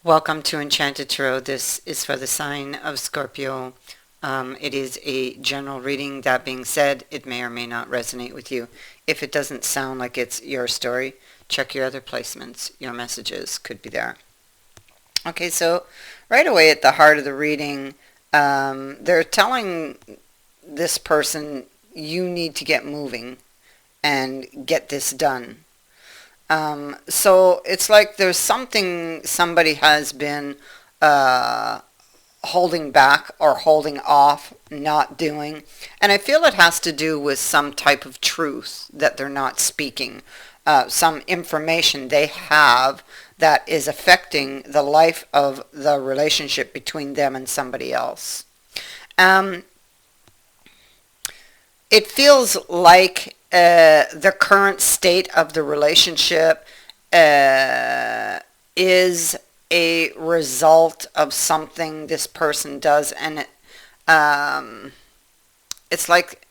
Welcome to Enchanted Tarot. This is for the sign of Scorpio. It is a general reading. That being said, it may or may not resonate with you. If it doesn't sound like it's your story, check your other placements. Your messages could be there. Okay, so right away at the heart of the reading, they're telling this person, you need to get moving and get this done. So it's like there's something somebody has been uh, holding back or holding off, not doing. And I feel it has to do with some type of truth that they're not speaking, some information they have that is affecting the life of the relationship between them and somebody else. Um, it feels like the current state of the relationship uh, is a result of something this person does, and um, it's like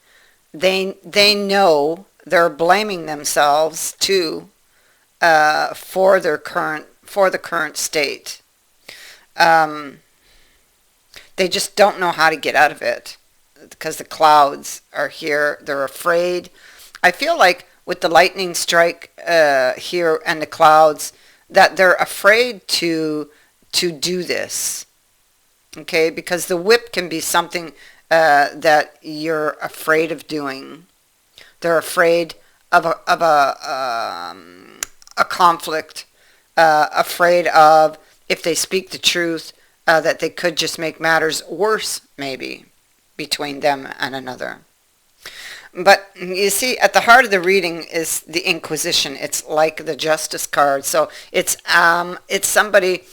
they know they're blaming themselves too for the current state. Um, they just don't know how to get out of it because the clouds are here. They're afraid. I feel like with the lightning strike here and the clouds, that they're afraid to do this. Okay, because the whip can be something that you're afraid of doing. They're afraid of a conflict, afraid of if they speak the truth, that they could just make matters worse, maybe, between them and another. But you see, at the heart of the reading is the Inquisition. It's like the Justice card. So it's somebody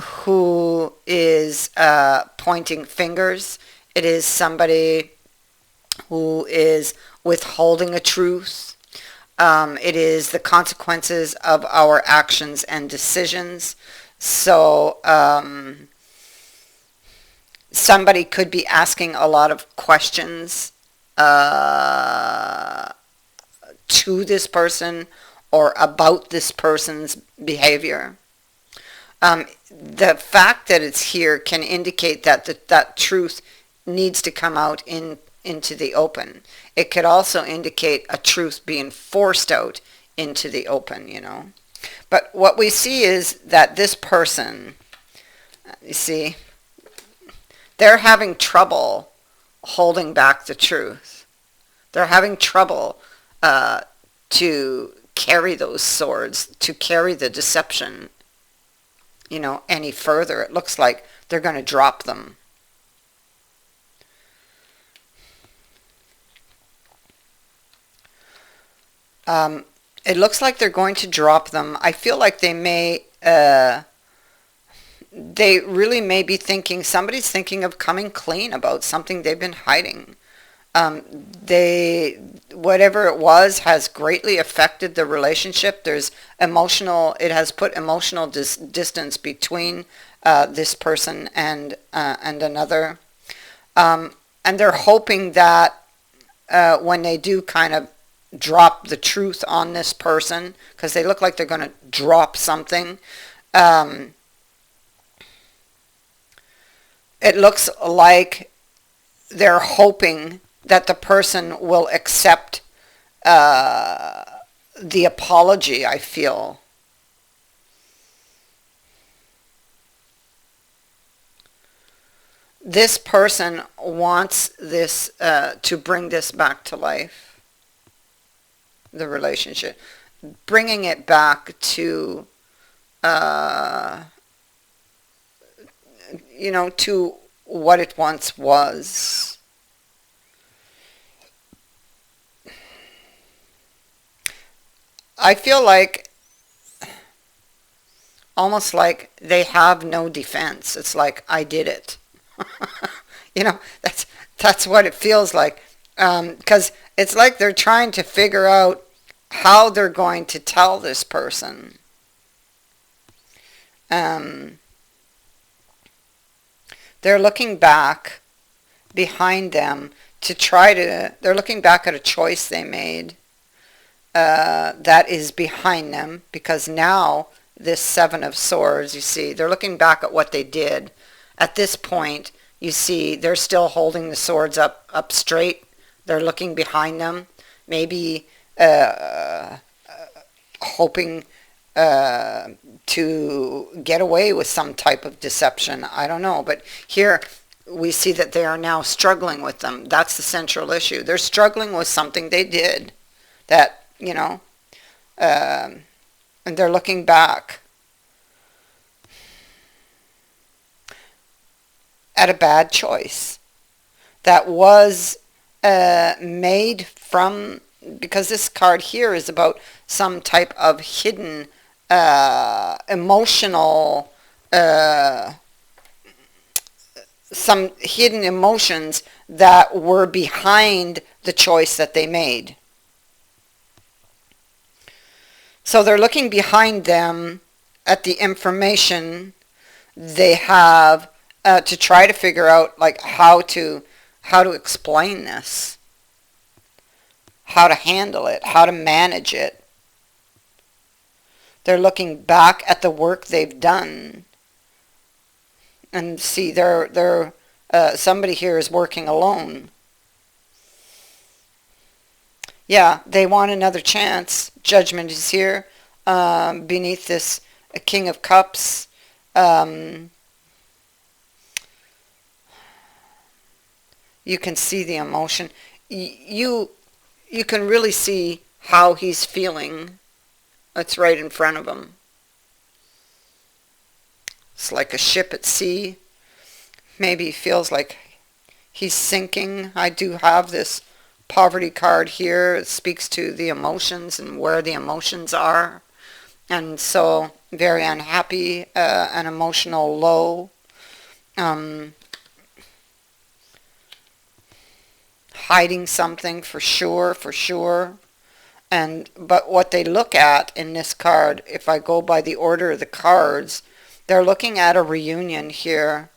who is pointing fingers. It is somebody who is withholding a truth. It is the consequences of our actions and decisions. So somebody could be asking a lot of questions uh, to this person or about this person's behavior. The fact that it's here can indicate that that truth needs to come out into the open. It could also indicate a truth being forced out into the open, you know. But what we see is that this person, you see, they're having trouble holding back the truth. They're having trouble to carry those swords, to carry the deception, you know, any further. It looks like they're going to drop them. It looks like they're going to drop them. I feel like they really may be thinking, somebody's thinking of coming clean about something they've been hiding. They, whatever it was, has greatly affected the relationship. There's emotional, it has put emotional distance between this person and another. And they're hoping that when they do kind of drop the truth on this person, because they look like they're going to drop something, um, it looks like they're hoping that the person will accept the apology, I feel. This person wants this to bring this back to life, the relationship. Bringing it back to, you know, to what it once was. I feel like almost like they have no defense. It's like, I did it. You know, that's what it feels like. Because it's like they're trying to figure out how they're going to tell this person. Um, they're looking back behind them to try to, they're looking back at a choice they made that is behind them, because now this Seven of Swords, you see, they're looking back at what they did. At this point, you see, they're still holding the swords up straight. They're looking behind them, maybe hoping to get away with some type of deception. I don't know. But here we see that they are now struggling with them. That's the central issue. They're struggling with something they did that, and they're looking back at a bad choice that was made from, because this card here is about some type of hidden emotional, some hidden emotions that were behind the choice that they made. So they're looking behind them at the information they have to try to figure out like how to explain this, how to handle it, how to manage it. They're looking back at the work they've done, and see, they're somebody here is working alone. Yeah, they want another chance. Judgment is here beneath this King of Cups. You can see the emotion. You can really see how he's feeling. It's right in front of him. It's like a ship at sea. Maybe he feels like he's sinking. I do have this poverty card here. It speaks to the emotions and where the emotions are. And so, very unhappy, an emotional low. Hiding something for sure. But what they look at in this card, if I go by the order of the cards, they're looking at a reunion here,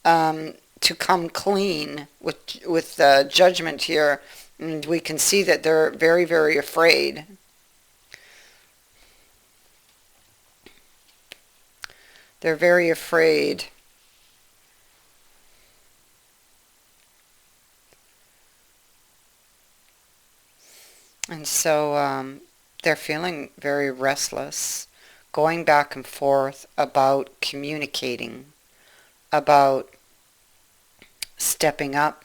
to come clean with judgment here. And we can see that they're very, very afraid. They're very afraid. And so they're feeling very restless, going back and forth about communicating, about stepping up,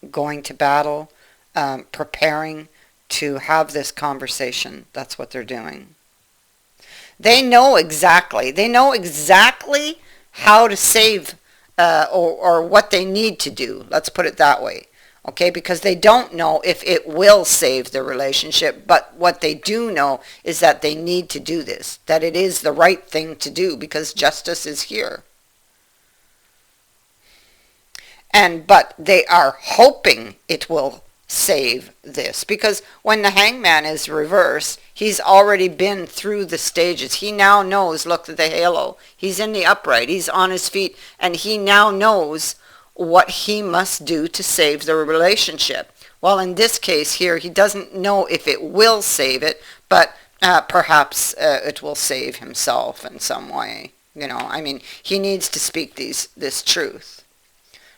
going to battle, preparing to have this conversation. That's what they're doing. They know exactly how to save or what they need to do. Let's put it that way. Okay, because they don't know if it will save the relationship, but what they do know is that they need to do this, that it is the right thing to do because justice is here. But they are hoping it will save this, because when the hangman is reversed, he's already been through the stages. He now knows, look at the halo, he's in the upright, he's on his feet, and he now knows what he must do to save the relationship. Well, in this case here, he doesn't know if it will save it, but perhaps it will save himself in some way. He needs to speak this truth,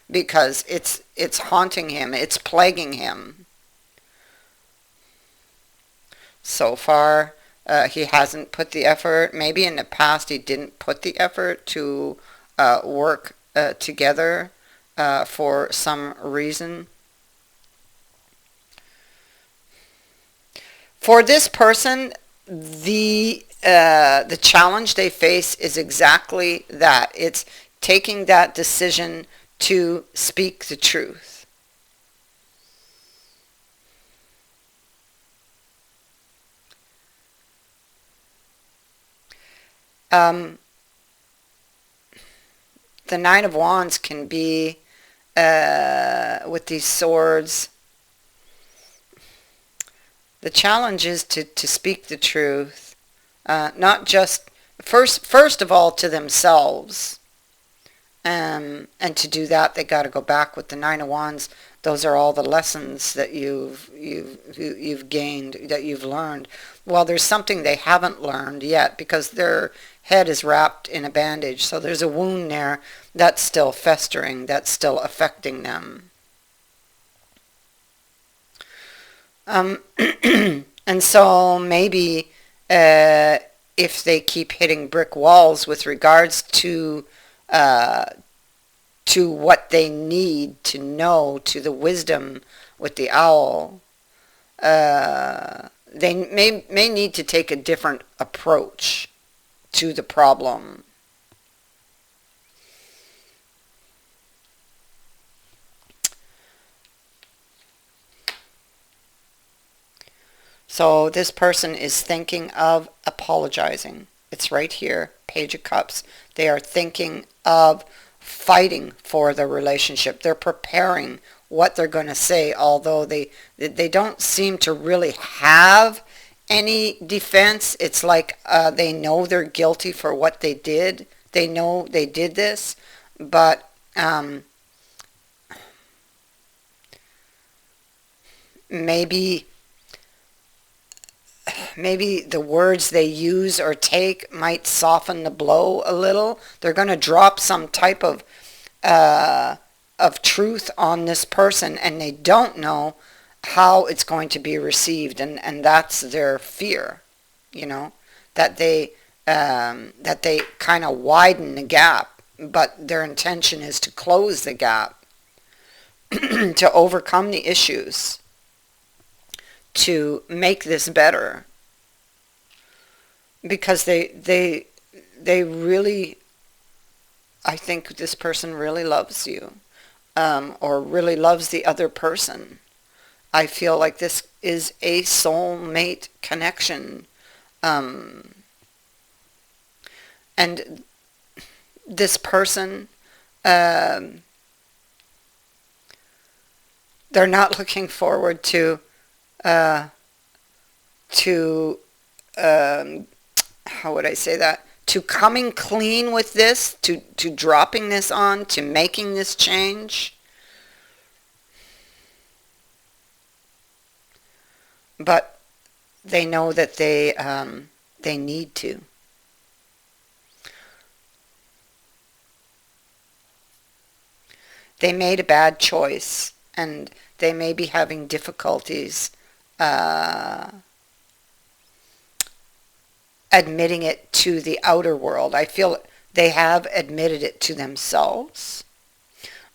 because it's haunting him, it's plaguing him. So far, he hasn't put the effort. Maybe in the past he didn't put the effort to work together for some reason. For this person, the challenge they face is exactly that. It's taking that decision to speak the truth. The Nine of Wands can be with these swords. The challenge is to speak the truth, not just first of all to themselves, and to do that they got to go back with the Nine of Wands. Those are all the lessons that you've gained, that you've learned. Well, there's something they haven't learned yet, because they're head is wrapped in a bandage. So there's a wound there that's still festering, that's still affecting them. Um, and so maybe if they keep hitting brick walls with regards uh, to what they need to know, to the wisdom with the owl, they may need to take a different approach to the problem. So this person is thinking of apologizing. It's right here, Page of Cups. They are thinking of fighting for the relationship. They're preparing what they're going to say, although they don't seem to really have any defense. It's like they know they're guilty for what they did. They know they did this, but maybe maybe the words they use or take might soften the blow a little. They're going to drop some type of truth on this person, and they don't know how it's going to be received, and that's their fear, you know, that they kind of widen the gap, but their intention is to close the gap, to overcome the issues, to make this better, because they really, I think this person really loves you, or really loves the other person. I feel like this is a soulmate connection, and this person, um, they're not looking forward uh, to how would I say that? To coming clean with this, to dropping this on, to making this change. But they know that they need to. They made a bad choice, and they may be having difficulties uh, admitting it to the outer world. I feel they have admitted it to themselves,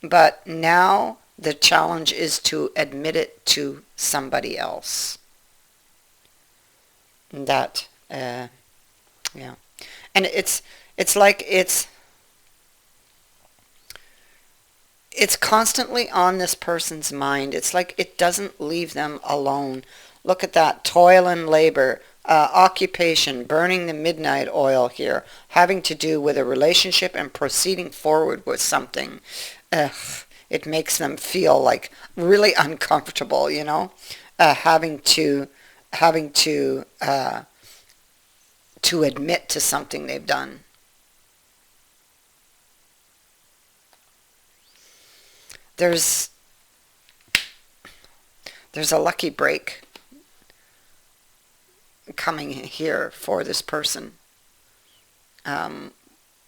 but now the challenge is to admit it to somebody else. That, yeah, and it's like it's constantly on this person's mind. It's like it doesn't leave them alone. Look at that, toil and labor, occupation, burning the midnight oil here, having to do with a relationship and proceeding forward with something. Ugh, it makes them feel like really uncomfortable, you know, having to admit to something they've done. There's there's a lucky break coming here for this person, um,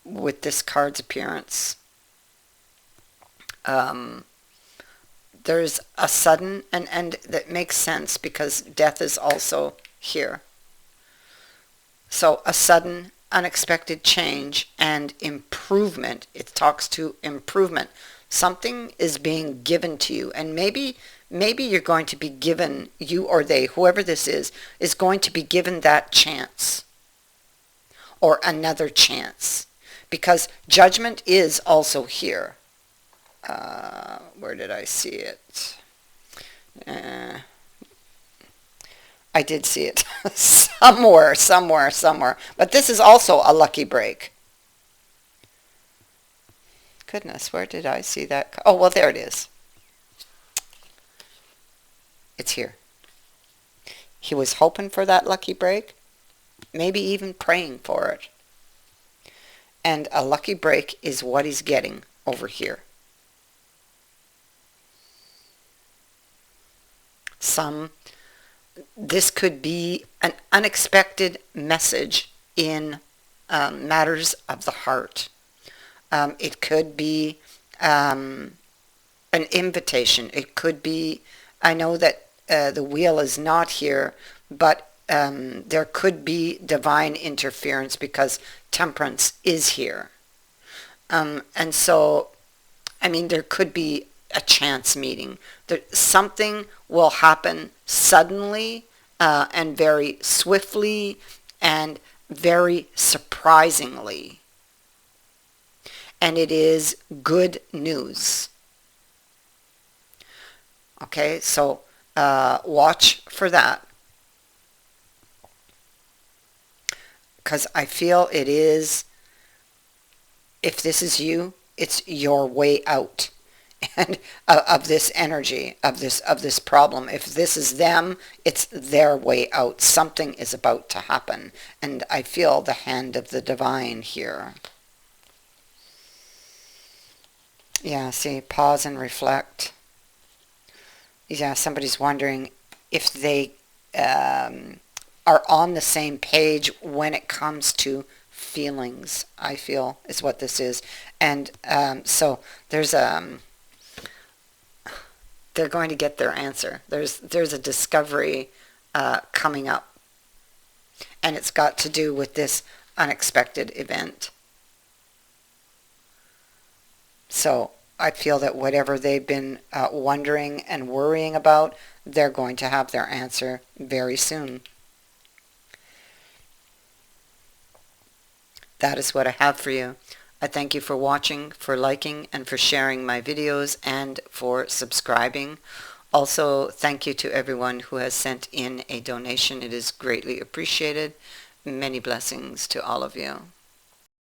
with this card's appearance. Um, there's a sudden an end that makes sense because death is also here. So a sudden, unexpected change and improvement. It talks to improvement. Something is being given to you, and maybe you're going to be given, you or they, whoever this is going to be given that chance or another chance, because judgment is also here. Where did I see it? Uh, I did see it somewhere. But this is also a lucky break. Goodness, where did I see that? Oh, well, there it is. It's here. He was hoping for that lucky break, maybe even praying for it. And a lucky break is what he's getting over here. This could be an unexpected message in matters of the heart. It could be an invitation. It could be, I know that the wheel is not here, but there could be divine interference because temperance is here. And so, I mean, there could be a chance meeting. Something will happen suddenly and very swiftly and very surprisingly. And it is good news. Okay, so watch for that. Because I feel it is, if this is you, it's your way out and of this energy, of this problem. If this is them, it's their way out. Something is about to happen. And I feel the hand of the divine here. Yeah, see, pause and reflect. Yeah, somebody's wondering if they are on the same page when it comes to feelings, I feel, is what this is. And so there's they're going to get their answer. There's a discovery coming up, and it's got to do with this unexpected event. So I feel that whatever they've been wondering and worrying about, they're going to have their answer very soon. That is what I have for you. I thank you for watching, for liking, and for sharing my videos, and for subscribing. Also, thank you to everyone who has sent in a donation. It is greatly appreciated. Many blessings to all of you.